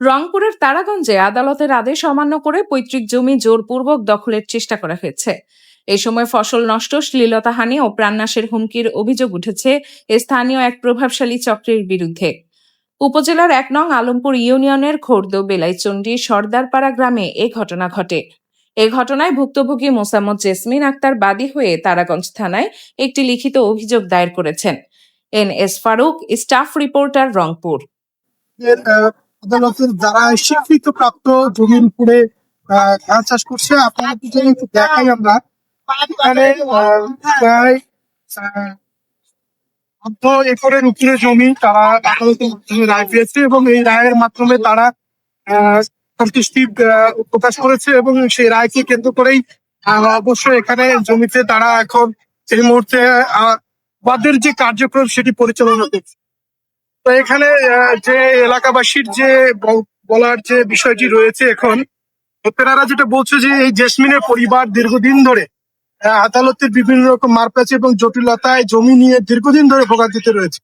রংপুরের তারাগঞ্জে আদালতের আদেশ অমান্য করে পৈতৃক জমি জোরপূর্বক দখলের চেষ্টা করা হয়েছে। এই সময় ফসল নষ্ট, শ্লীলতাহানি ও প্রাণনাশের হুমকির অভিযোগ উঠেছে স্থানীয় এক প্রভাবশালী চক্রের বিরুদ্ধে। উপজেলার ১ নং আলমপুর ইউনিয়নের খোর্দ বেলাইচন্ডী সর্দারপাড়া গ্রামে এ ঘটনা ঘটে। এ ঘটনায় ভুক্তভোগী মোসাম্মদ জেসমিন আক্তার বাদী হয়ে তারাগঞ্জ থানায় একটি লিখিত অভিযোগ দায়ের করেছেন। NS Faruk, staff reporter, Rangpur. আদালতের যারা স্বীকৃত প্রাপ্ত জমির উপরে ধান চাষ করছে, আপনারা একটু দেখাই আমরা এখানে প্রায় ১০ একরের উপরে জমি তারা আদালতের মাধ্যমে রায় পেয়েছে এবং এই রায়ের মাধ্যমে তারা সন্তুষ্টি প্রকাশ করেছে এবং সেই রায়কে কেন্দ্র করেই অবশ্যই এখানে জমিতে তারা এখন এই মুহূর্তে বাদের যে কার্যক্রম সেটি পরিচালনা করছে। তো এখানে যে এলাকাবাসীর যে বলার যে বিষয়টি রয়েছে, এখন তেনারা যেটা বলছে যে এই জেসমিনের পরিবার দীর্ঘদিন ধরে আদালতের বিভিন্ন রকম মারপ্যাচ এবং জটিলতায় জমি নিয়ে দীর্ঘদিন ধরে ভোগান্তিতে রয়েছে।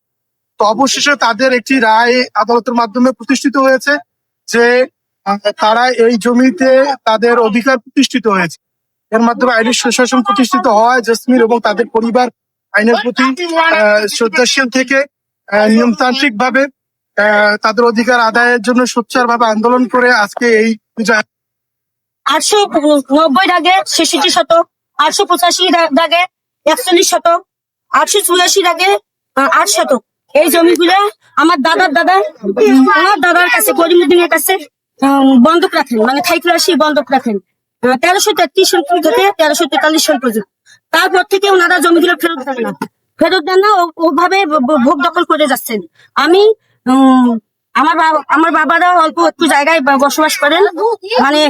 তো অবশেষে তাদের একটি রায় আদালতের মাধ্যমে প্রতিষ্ঠিত হয়েছে যে তারা এই জমিতে তাদের অধিকার প্রতিষ্ঠিত হয়েছে। এর মাধ্যমে আইনি সুশাসন প্রতিষ্ঠিত হওয়ায় জেসমিন এবং তাদের পরিবার আইনের প্রতি শ্রদ্ধাশীল থেকে নিয়মতান্ত্রিক ভাবে তাদের অধিকার আদায়ের জন্য সোচ্চার ভাবে আন্দোলন করে আজকে এই 890 দাগে 66 শতক, 885 দাগে 41 শতক, 884 দাগে 8 শতক। এই জমিগুলো আমার ওনার দাদার কাছে করিমুদ্দিনের কাছে বন্ধক রাখেন, মানে খাইকুলাসি বন্ধক রাখেন 1333 সাল থেকে 1343 সাল পর্যন্ত। তারপর থেকে ওনারা জমিগুলো ফেরত দেন না, ওভাবে ভোগ দখল করে যাচ্ছেন। আমি আমার বাবারা অল্প একটু জায়গায় বসবাস করেন, মানে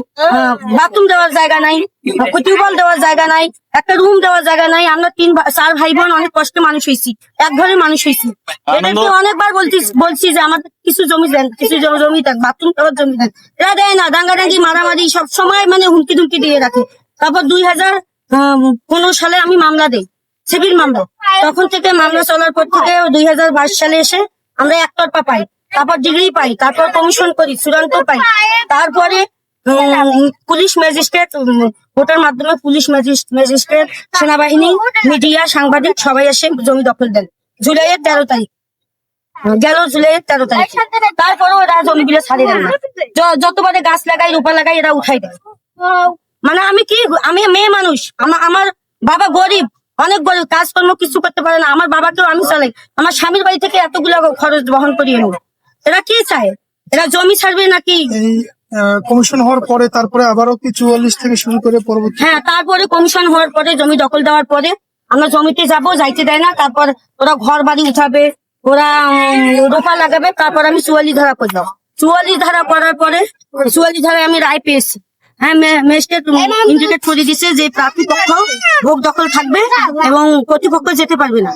বাথরুম দেওয়ার জায়গা নাই, টিউবওয়েল দেওয়ার জায়গা নাই, একটা রুম দেওয়ার জায়গা নাই। আমরা 4 ভাই বোন অনেক কষ্টে মানুষ হয়েছি, এক ঘরে মানুষ হয়েছি। এদেরকে অনেকবার বলছি যে আমাদের কিছু জমি দেন, কিছু জমি দেন, বাথরুম দেওয়ার জমি দেন। এরা দেয় না, দাঙ্গাদাঙ্গি মারামারি সব সময় মানে হুমকি ধুমকি দিয়ে রাখে। তারপর 2015 সালে আমি মামলা দেই, সিভিল মামলা। তখন থেকে মামলা চলার পর থেকে 2022 সালে এসে আমরা একতরফা পাই, তারপর ডিগ্রি পাই, তারপর কমিশন করি, চূড়ান্ত পাই। তারপরে পুলিশ ম্যাজিস্ট্রেট, ভোটের মাধ্যমে পুলিশ ম্যাজিস্ট্রেট, সেনাবাহিনী, মিডিয়া, সাংবাদিক সবাই এসে জমি দখল দেন জুলাইয়ের 13 তারিখ, গেল জুলাইয়ের 13 তারিখ। তারপরেও এরা জমিগুলো ছাড়িয়ে দেন না, যতবারে গাছ লাগাই রূপা লাগাই এরা উঠাই দেয়। মানে আমি মেয়ে মানুষ, আমার বাবা গরিব, অনেক গরিব, কাজকর্ম কিছু করতে পারে না। আমার বাবাকেও আমি চালাই, আমার স্বামীর বাড়ি থেকে এতগুলো খরচ বহন করি আমি। এরা কি চায়? এরা জমি ছাড়বে নাকি? কমিশন হওয়ার পরে তারপরে আবারও কি 44 থেকে শুরু করে পরবর্তী? হ্যাঁ, তারপরে কমিশন হওয়ার পরে জমি দখল দেওয়ার পরে আমরা জমিতে যাইতে দেয় না। তারপর ওরা ঘর বাড়ি উঠাবে, ওরা রোপা লাগাবে। তারপর আমি 44 ধারা করলাম। 44 ধারা করার পরে 44 ধারায় আমি রায় পেয়েছি। হ্যাঁ, ম্যাজিস্ট্রেট ইন্ডিকেট করে দিছে যে প্রার্থীপক্ষ ভোগ দখল থাকবে এবং প্রতিপক্ষ যেতে পারবে না।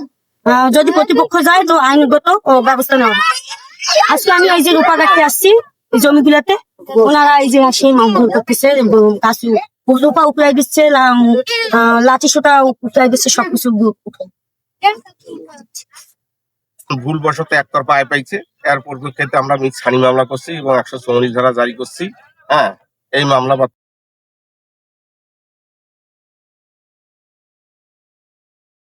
যদি প্রতিপক্ষ যায় তো আইনগত ব্যবস্থা নেওয়া হবে। আজকে আমি এই যে রূপা কাটতে আসছি এই জমিগুলাতে, ওনারা এই যে সেই মারধর করতেছে, রূপা উপড়াই দিচ্ছে, লাঠি সোটা উপড়াই দিচ্ছে, সবকিছু ভুলবশত একতরফা আয় পাইছে। এর পরিপ্রেক্ষিতে আমরা মিথ ছানি মামলা করছি এবং 144 ধারা জারি করছি। হ্যাঁ, এই মামলা